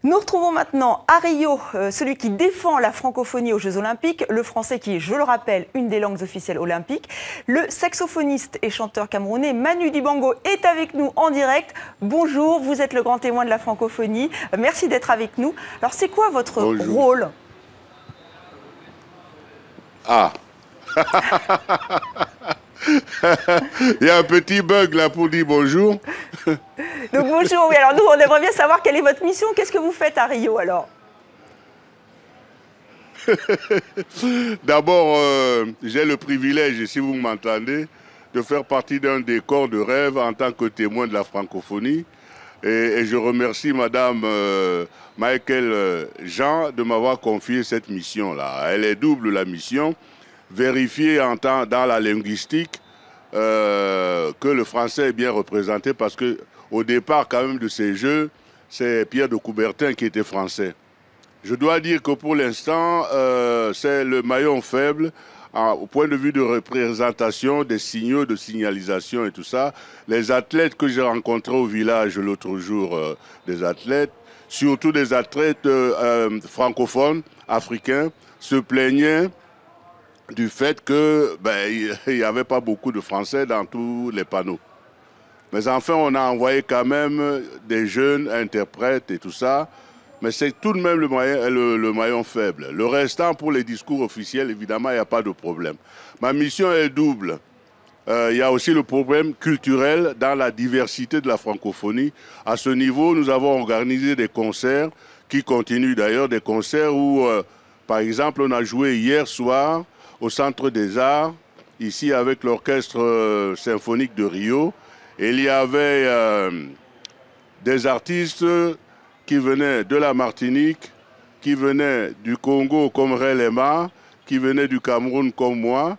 Nous retrouvons maintenant à Rio celui qui défend la francophonie aux Jeux Olympiques, le français qui est, je le rappelle, une des langues officielles olympiques. Le saxophoniste et chanteur camerounais Manu Dibango est avec nous en direct. Bonjour, vous êtes le grand témoin de la francophonie. Merci d'être avec nous. Alors c'est quoi votre rôle? Ah il y a un petit bug là pour dire bonjour. Donc bonjour, oui, alors nous on aimerait bien savoir quelle est votre mission, qu'est-ce que vous faites à Rio alors? D'abord, j'ai le privilège, si vous m'entendez, de faire partie d'un décor de rêve en tant que témoin de la francophonie. Et je remercie Madame Michael Jean de m'avoir confié cette mission-là. Elle est double la mission, vérifier dans la linguistique que le français est bien représenté parce que au départ quand même de ces jeux, c'est Pierre de Coubertin qui était français. Je dois dire que pour l'instant, c'est le maillon faible au point de vue de représentation des signaux de signalisation et tout ça. Les athlètes que j'ai rencontrés au village l'autre jour, des athlètes, surtout des athlètes francophones, africains, se plaignaient du fait que il n'y avait pas beaucoup de Français dans tous les panneaux. Mais enfin, on a envoyé quand même des jeunes interprètes et tout ça. Mais c'est tout de même le maillon faible. Le restant, pour les discours officiels, évidemment, il n'y a pas de problème. Ma mission est double. Il y a aussi le problème culturel dans la diversité de la francophonie. À ce niveau, nous avons organisé des concerts, qui continuent d'ailleurs, des concerts où, par exemple, on a joué hier soir au Centre des Arts, ici avec l'Orchestre Symphonique de Rio. Et il y avait des artistes qui venaient de la Martinique, qui venaient du Congo comme Relema, qui venaient du Cameroun comme moi,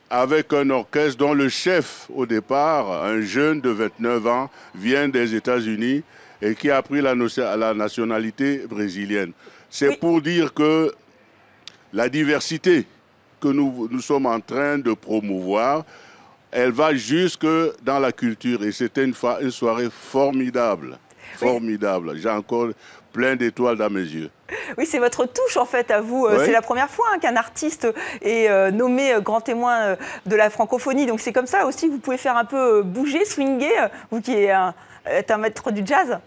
avec un orchestre dont le chef, au départ, un jeune de 29 ans, vient des États-Unis et qui a pris la nationalité brésilienne. C'est pour dire que la diversité que nous sommes en train de promouvoir, elle va jusque dans la culture. Et c'était une soirée formidable. Formidable. J'ai encore plein d'étoiles dans mes yeux. Oui, c'est votre touche en fait à vous. Oui. C'est la première fois qu'un artiste est nommé grand témoin de la francophonie. Donc c'est comme ça aussi que vous pouvez faire un peu bouger, swinguer, vous qui êtes un maître du jazz.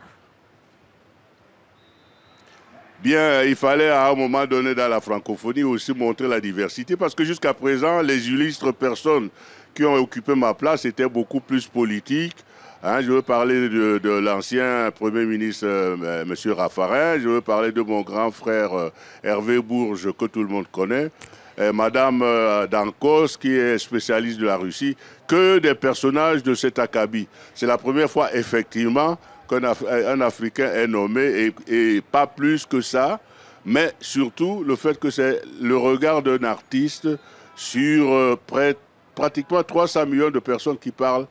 Bien, il fallait à un moment donné dans la francophonie aussi montrer la diversité parce que jusqu'à présent, les illustres personnes qui ont occupé ma place étaient beaucoup plus politiques. Je veux parler de l'ancien Premier ministre, M. Raffarin. Je veux parler de mon grand frère Hervé Bourges, que tout le monde connaît. Madame Dankos, qui est spécialiste de la Russie. Que des personnages de cet acabit. C'est la première fois, effectivement, qu'un Africain est nommé et pas plus que ça. Mais surtout, le fait que c'est le regard d'un artiste sur pratiquement 300 millions de personnes qui parlent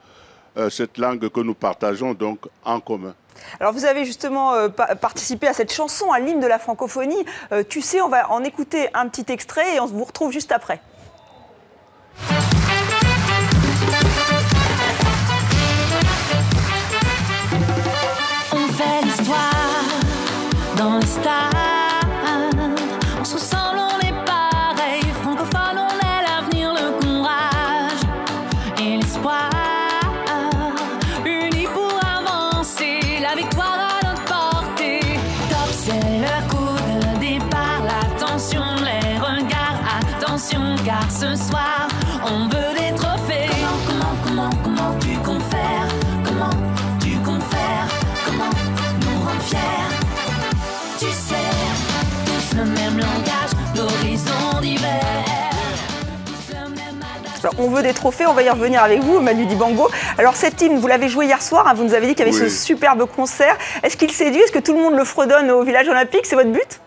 cette langue que nous partageons donc en commun. Alors vous avez justement participé à cette chanson, à l'hymne de la francophonie. Tu sais, on va en écouter un petit extrait et on vous retrouve juste après. On fait l'histoire dans les stades. On se ressemble, on est pareil. Francophone, on est l'avenir, le courage et l'espoir. La victoire à notre portée. Top, c'est le coup de départ. L'attention, les regards, attention, car ce soir, on veut des trophées. Comment tu comptes faire? Comment tu comptes faire? Comment nous rendre fiers? Tu sais, tous le même langage, l'horizon d'hiver. Alors, on veut des trophées, on va y revenir avec vous, Manu Dibango. Alors cet hymne, vous l'avez joué hier soir, vous nous avez dit qu'il y avait ce superbe concert. Est-ce qu'il séduit? Est-ce que tout le monde le fredonne au village olympique? C'est votre but?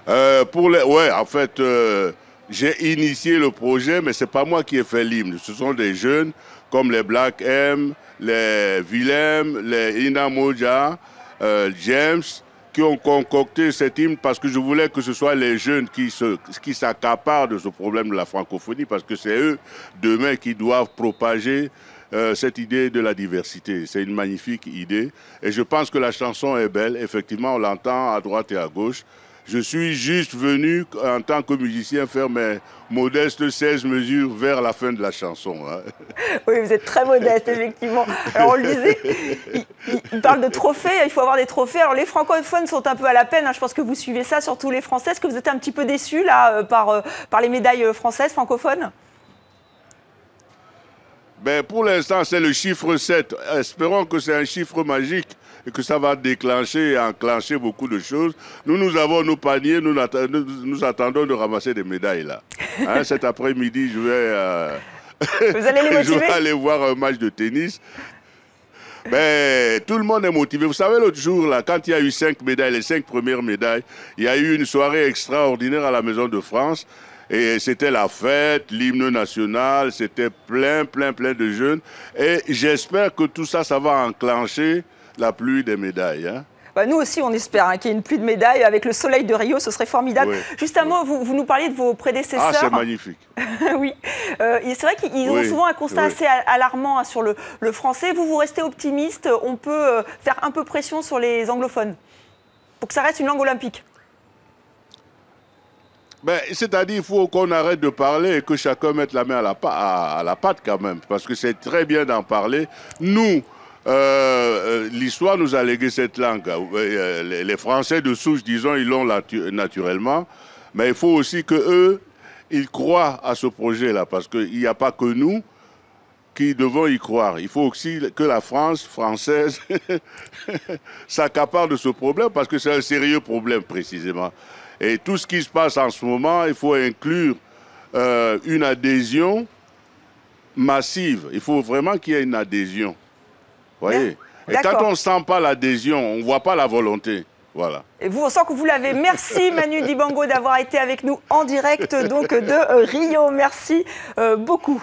Ouais, en fait, j'ai initié le projet, mais ce n'est pas moi qui ai fait l'hymne. Ce sont des jeunes comme les Black M, les Willem, les Ina Moja, James, qui ont concocté cet hymne parce que je voulais que ce soit les jeunes qui s'accaparent de ce problème de la francophonie parce que c'est eux, demain, qui doivent propager cette idée de la diversité. C'est une magnifique idée. Et je pense que la chanson est belle. Effectivement, on l'entend à droite et à gauche. Je suis juste venu, en tant que musicien, faire mes modestes 16 mesures vers la fin de la chanson. Hein. Oui, vous êtes très modeste, effectivement. Alors, on le disait, il parle de trophées, il faut avoir des trophées. Alors, les francophones sont un peu à la peine. Hein. Je pense que vous suivez ça, surtout les Français. Est-ce que vous êtes un petit peu déçus, là, par les médailles françaises, francophones? Ben, pour l'instant, c'est le chiffre 7. Espérons que c'est un chiffre magique et que ça va déclencher et enclencher beaucoup de choses. Nous avons nos paniers, nous attendons de ramasser des médailles là. Hein, cet après-midi, je vais, vous allez les motiver? je vais aller voir un match de tennis. Ben, tout le monde est motivé. Vous savez, l'autre jour, là, quand il y a eu 5 médailles, les 5 premières médailles, il y a eu une soirée extraordinaire à la Maison de France. Et c'était la fête, l'hymne national, c'était plein de jeunes. Et j'espère que tout ça, ça va enclencher la pluie des médailles. Hein. Bah, nous aussi, on espère hein, qu'il y ait une pluie de médailles avec le soleil de Rio, ce serait formidable. Oui. Juste un mot, vous nous parliez de vos prédécesseurs. Ah, c'est magnifique. Oui, c'est vrai qu'ils ont souvent un constat assez alarmant hein, sur le français. Vous restez optimiste, on peut faire un peu pression sur les anglophones pour que ça reste une langue olympique. Ben, c'est-à-dire qu'il faut qu'on arrête de parler et que chacun mette la main à la pâte quand même. Parce que c'est très bien d'en parler. Nous, l'histoire nous a légué cette langue. Les Français de souche, disons, ils l'ont naturellement. Mais il faut aussi qu'eux, ils croient à ce projet-là. Parce qu'il n'y a pas que nous qui devons y croire. Il faut aussi que la France française s'accapare de ce problème. Parce que c'est un sérieux problème, précisément. Et tout ce qui se passe en ce moment, il faut inclure une adhésion massive. Il faut vraiment qu'il y ait une adhésion. Voyez. Et quand on ne sent pas l'adhésion, on ne voit pas la volonté. Voilà. Et vous, on sent que vous l'avez. Merci Manu Dibango d'avoir été avec nous en direct donc, de Rio. Merci beaucoup.